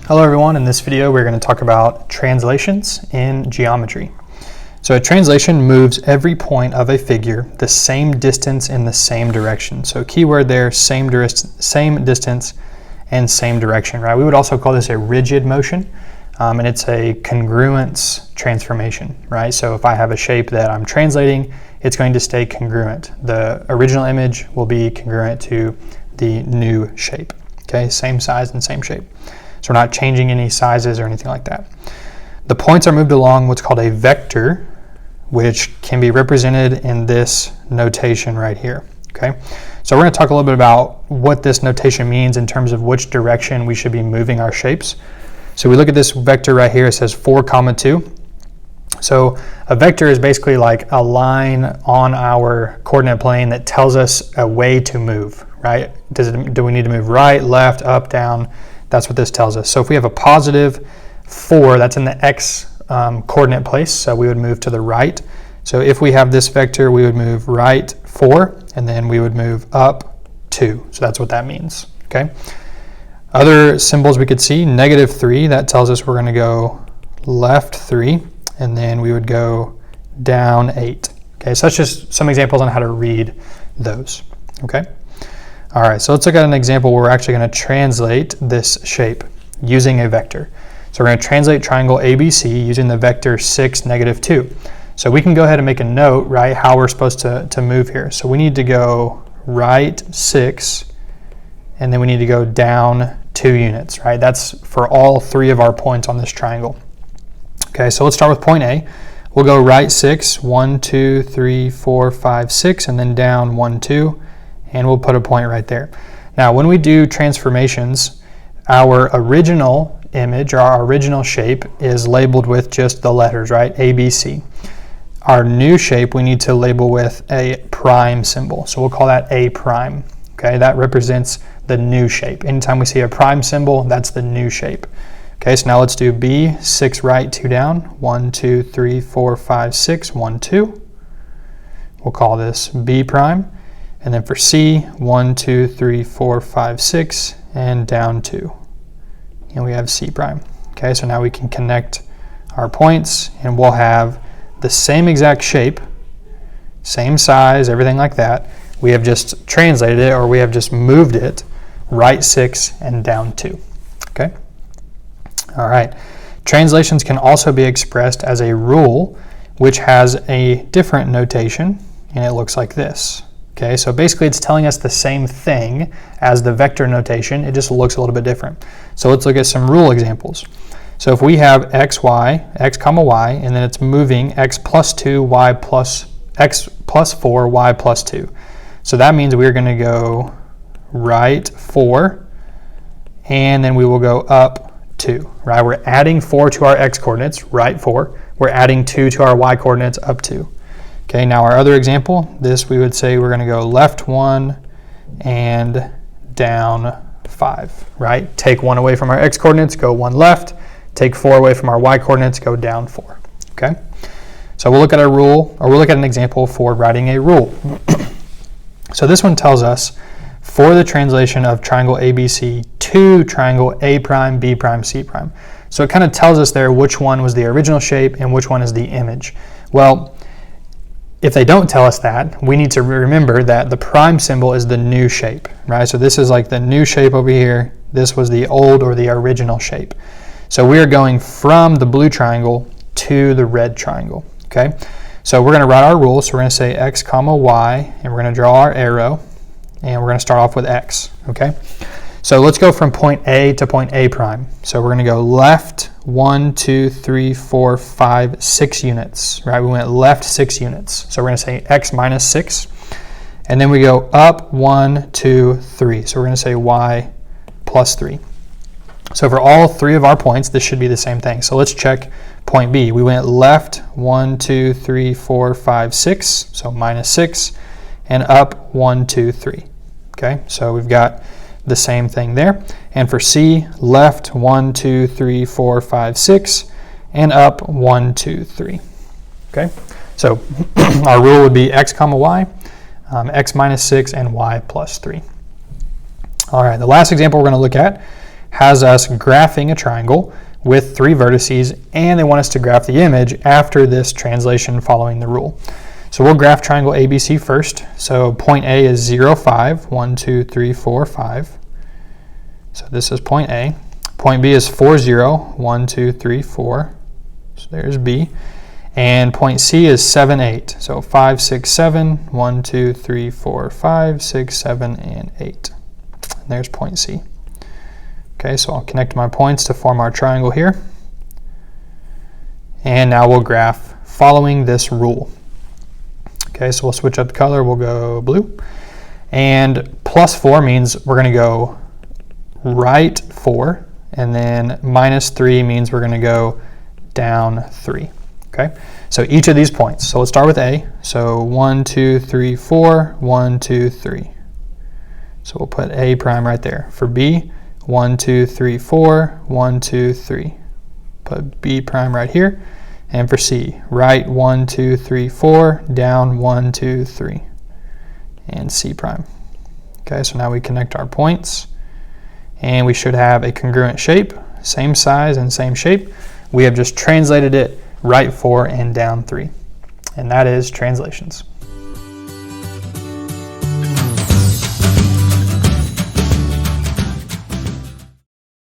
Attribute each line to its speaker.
Speaker 1: Hello everyone, in this video we're going to talk about translations in geometry. So a translation moves every point of a figure the same distance in the same direction. So keyword there, same distance and same direction, right? We would also call this a rigid motion, and it's a congruence transformation, right? So if I have a shape that I'm translating, it's going to stay congruent. The original image will be congruent to the new shape, okay? Same size and same shape. So we're not changing any sizes or anything like that. The points are moved along what's called a vector, which can be represented in this notation right here, okay? So we're going to talk a little bit about what this notation means in terms of which direction we should be moving our shapes. So we look at this vector right here, it says 4, 2. So a vector is basically like a line on our coordinate plane that tells us a way to move, right? Do we need to move right, left, up, down? That's what this tells us. So if we have a positive 4, that's in the x coordinate place, so we would move to the right. So if we have this vector, we would move right 4, and then we would move up 2. So that's what that means, okay? Other symbols we could see, -3, that tells us we're going to go left 3, and then we would go down 8. Okay, so that's just some examples on how to read those, okay? All right, so let's look at an example where we're actually going to translate this shape using a vector. So we're going to translate triangle ABC using the vector 6, -2. So we can go ahead and make a note, right, how we're supposed to move here. So we need to go right 6, and then we need to go down 2 units, right? That's for all 3 of our points on this triangle. Okay, so let's start with point A. We'll go right 6, 1, 2, 3, 4, 5, 6, and then down 1, 2. And we'll put a point right there. Now, when we do transformations, our original image or our original shape is labeled with just the letters, right? A, B, C. Our new shape we need to label with a prime symbol. So we'll call that A prime. Okay, that represents the new shape. Anytime we see a prime symbol, that's the new shape. Okay, so now let's do B, 6 right, 2 down. 1, 2, 3, 4, 5, 6, 1, 2. We'll call this B prime. And then for C, 1, 2, 3, 4, 5, 6, and down 2. And we have C prime. Okay, so now we can connect our points, and we'll have the same exact shape, same size, everything like that. We have just translated it, or we have just moved it right 6 and down 2. Okay? All right. Translations can also be expressed as a rule, which has a different notation, and it looks like this. Okay, so basically it's telling us the same thing as the vector notation, it just looks a little bit different. So let's look at some rule examples. So if we have x, comma y, and then it's moving x plus 2, y plus, x plus 4, y plus 2. So that means we're going to go right 4, and then we will go up 2, right? We're adding 4 to our x coordinates, right 4. We're adding 2 to our y coordinates, up 2. Okay, now our other example, this we would say we're going to go left 1 and down 5, right? Take 1 away from our x coordinates, go 1 left. Take 4 away from our y coordinates, go down 4. Okay, so we'll look at a rule, or we'll look at an example for writing a rule. So this one tells us for the translation of triangle ABC to triangle A prime, B prime, C prime. So it kind of tells us there which one was the original shape and which one is the image. Well, if they don't tell us that, we need to remember that the prime symbol is the new shape, right? So this is like the new shape over here. This was the old or the original shape. So we are going from the blue triangle to the red triangle, okay? So we're going to write our rule. So we're going to say x, comma, y, and we're going to draw our arrow, and we're going to start off with x, okay? So let's go from point A to point A prime. So we're going to go left 1, 2, 3, 4, 5, 6 units, right? We went left 6 units. So we're going to say x minus 6. And then we go up 1, 2, 3. So we're going to say y plus 3. So for all 3 of our points, this should be the same thing. So let's check point B. We went left 1, 2, 3, 4, 5, 6. So minus 6. And up 1, 2, 3. Okay, so we've got the same thing there. And for C, left 1, 2, 3, 4, 5, 6, and up 1, 2, 3. Okay, so our rule would be x comma y, x minus 6, and y plus 3. All right, the last example we're going to look at has us graphing a triangle with 3 vertices, and they want us to graph the image after this translation following the rule. So we'll graph triangle ABC first. So point A is 0, 5, 1, 2, 3, 4, 5. So this is point A. Point B is 4, 0, 1, 2, 3, 4. So there's B. And point C is 7, 8. So 5, 6, 7, 1, 2, 3, 4, 5, 6, 7, and 8. And there's point C. Okay, so I'll connect my points to form our triangle here. And now we'll graph following this rule. Okay, so we'll switch up the color. We'll go blue. And +4 means we're going to go right 4. And then -3 means we're going to go down 3. Okay, so each of these points. So let's start with A. So 1, 2, 3, 4, 1, 2, 3. So we'll put A prime right there. For B, 1, 2, 3, 4, 1, 2, 3. Put B prime right here. And for C, right 1, 2, 3, 4, down 1, 2, 3. And C prime. Okay, so now we connect our points. And we should have a congruent shape, same size and same shape. We have just translated it right 4 and down 3. And that is translations.